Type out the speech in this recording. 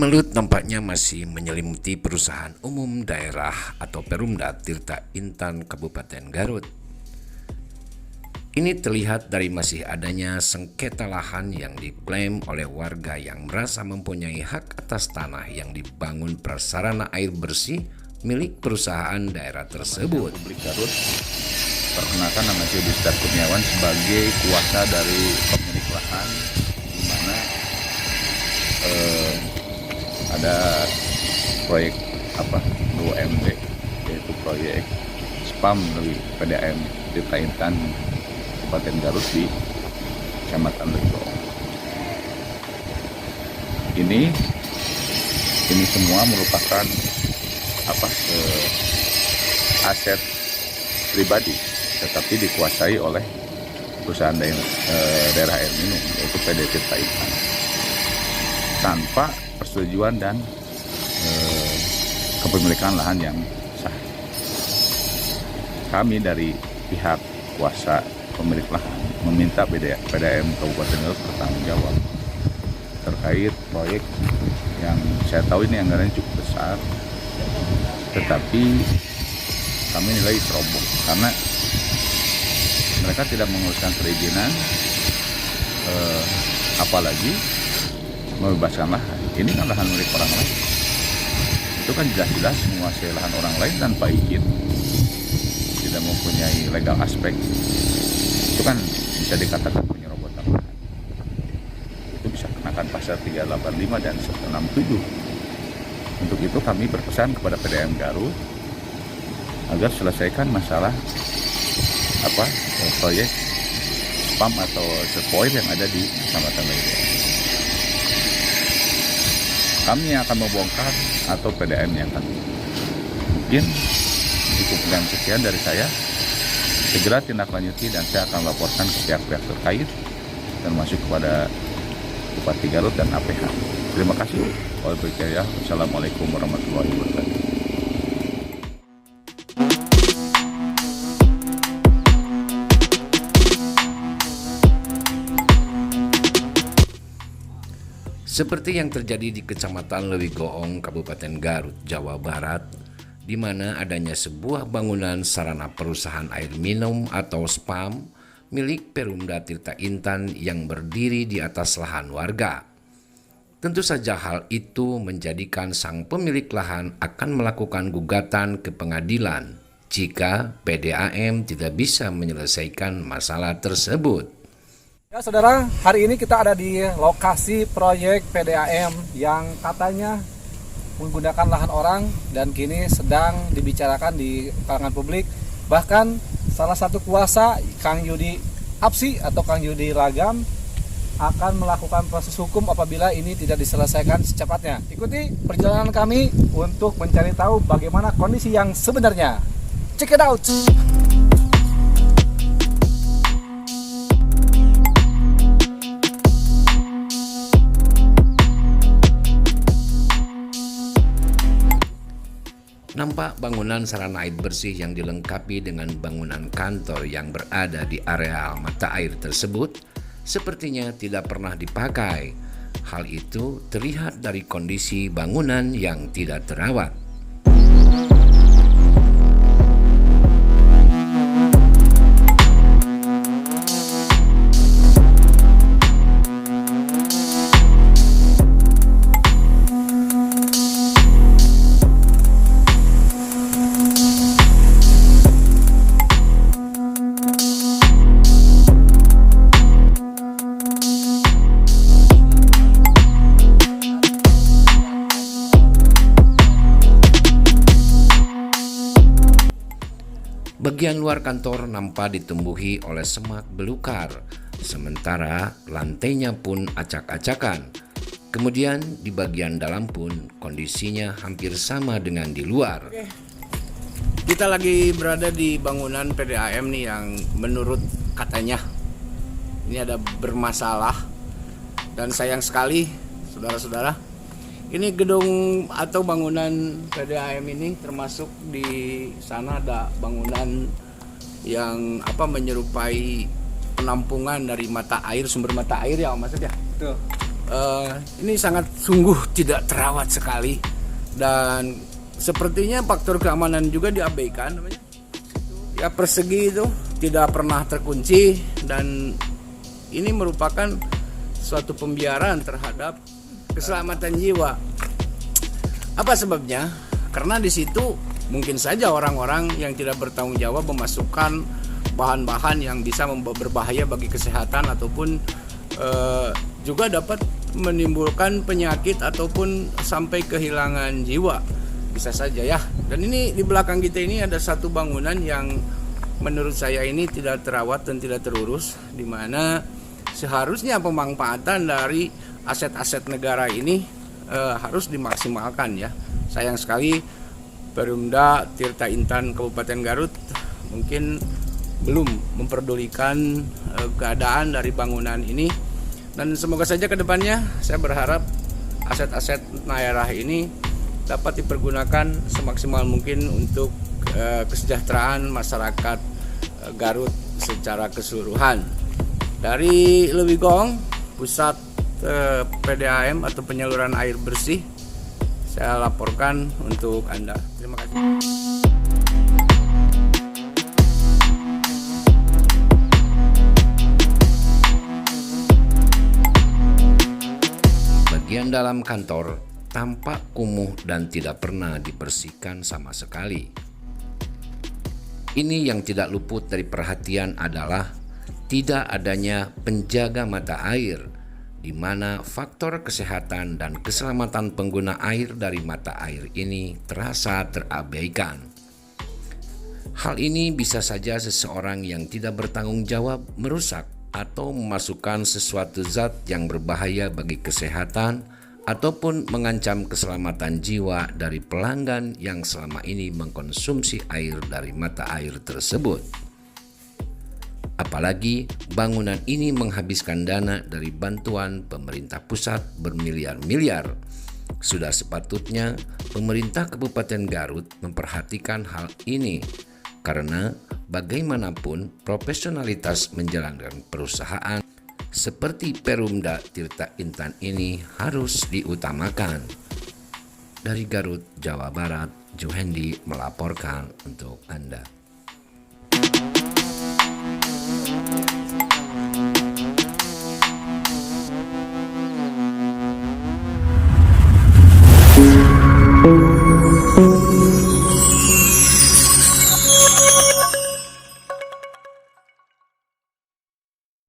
Kemelut nampaknya masih menyelimuti perusahaan umum daerah atau Perumda Tirta Intan Kabupaten Garut. Ini terlihat dari masih adanya sengketa lahan yang diklaim oleh warga yang merasa mempunyai hak atas tanah yang dibangun prasarana air bersih milik perusahaan daerah tersebut. Publik Garut perkenalkan nama saya Bistar Kurniawan sebagai kuasa dari pemilik lahan, di mana ada proyek 2MD, yaitu proyek SPAM dari PDAM Tirta Intan Kabupaten Garut di Kecamatan Leuwi Goong. Ini semua merupakan aset pribadi, tetapi dikuasai oleh perusahaan daerah air minum, yaitu PD Tirta Intan, tanpa persetujuan dan kepemilikan lahan yang sah. Kami dari pihak kuasa pemilik lahan meminta PDAM Kabupaten Garut bertanggung jawab terkait proyek yang saya tahu ini anggarannya cukup besar, tetapi kami nilai ceroboh karena mereka tidak menguruskan perizinan, apalagi membebaskan lahan. Ini kan lahan milik orang lain. Itu kan jelas-jelas menguasai lahan orang lain tanpa izin, tidak mempunyai legal aspek. Itu kan bisa dikatakan penyerobotan lahan. Itu bisa kenakan pasal 385 dan 167. Untuk itu kami berpesan kepada PDAM Garut agar selesaikan masalah proyek SPAM atau sepoir yang ada di Kecamatan Leuwi Goong. Kami yang akan membongkar atau PDAM yang akan. Mungkin cukup dengan sekian dari saya. Segera tindak lanjuti dan saya akan laporkan ke pihak-pihak terkait, termasuk kepada Bupati Garut dan APH. Terima kasih. Wassalamualaikum warahmatullahi wabarakatuh. Seperti yang terjadi di Kecamatan Leuwi Goong, Kabupaten Garut, Jawa Barat, di mana adanya sebuah bangunan sarana perusahaan air minum atau SPAM milik Perumda Tirta Intan yang berdiri di atas lahan warga. Tentu saja hal itu menjadikan sang pemilik lahan akan melakukan gugatan ke pengadilan jika PDAM tidak bisa menyelesaikan masalah tersebut. Ya saudara, hari ini kita ada di lokasi proyek PDAM yang katanya menggunakan lahan orang dan kini sedang dibicarakan di kalangan publik. Bahkan salah satu kuasa, Kang Yudi Apsi atau Kang Yudi Ragam, akan melakukan proses hukum apabila ini tidak diselesaikan secepatnya. Ikuti perjalanan kami untuk mencari tahu bagaimana kondisi yang sebenarnya. Check it out! Nampak bangunan sarana air bersih yang dilengkapi dengan bangunan kantor yang berada di area mata air tersebut sepertinya tidak pernah dipakai. Hal itu terlihat dari kondisi bangunan yang tidak terawat. Bagian luar kantor nampak ditumbuhi oleh semak belukar, sementara lantainya pun acak-acakan. Kemudian di bagian dalam pun kondisinya hampir sama dengan di luar. Oke. Kita lagi berada di bangunan PDAM nih yang menurut katanya ini ada bermasalah, dan sayang sekali saudara-saudara, ini gedung atau bangunan PDAM ini termasuk di sana ada bangunan yang menyerupai penampungan dari mata air, sumber mata air ya maksudnya. Betul. ini sangat sungguh tidak terawat sekali, dan sepertinya faktor keamanan juga diabaikan. Ya, persegi itu tidak pernah terkunci, dan ini merupakan suatu pembiaran terhadap keselamatan jiwa. Apa sebabnya? Karena di situ mungkin saja orang-orang yang tidak bertanggung jawab memasukkan bahan-bahan yang bisa berbahaya bagi kesehatan, ataupun juga dapat menimbulkan penyakit ataupun sampai kehilangan jiwa, bisa saja ya. Dan ini di belakang kita ini ada satu bangunan yang menurut saya ini tidak terawat dan tidak terurus, di mana seharusnya pemanfaatan dari aset-aset negara ini harus dimaksimalkan ya. Sayang sekali Perumda Tirta Intan Kabupaten Garut mungkin belum memperdulikan keadaan dari bangunan ini, dan semoga saja ke depannya saya berharap aset-aset daerah ini dapat dipergunakan semaksimal mungkin untuk kesejahteraan masyarakat Garut secara keseluruhan. Dari Lewigong, pusat PDAM atau penyaluran air bersih, saya laporkan untuk Anda. Terima kasih. Bagian dalam kantor tampak kumuh dan tidak pernah dibersihkan sama sekali. Ini yang tidak luput dari perhatian adalah tidak adanya penjaga mata air, di mana faktor kesehatan dan keselamatan pengguna air dari mata air ini terasa terabaikan. Hal ini bisa saja seseorang yang tidak bertanggung jawab merusak atau memasukkan sesuatu zat yang berbahaya bagi kesehatan ataupun mengancam keselamatan jiwa dari pelanggan yang selama ini mengkonsumsi air dari mata air tersebut. Apalagi bangunan ini menghabiskan dana dari bantuan pemerintah pusat bermiliar-miliar. Sudah sepatutnya pemerintah Kabupaten Garut memperhatikan hal ini, karena bagaimanapun profesionalitas menjalankan perusahaan seperti Perumda Tirta Intan ini harus diutamakan. Dari Garut, Jawa Barat, Juhendi melaporkan untuk Anda.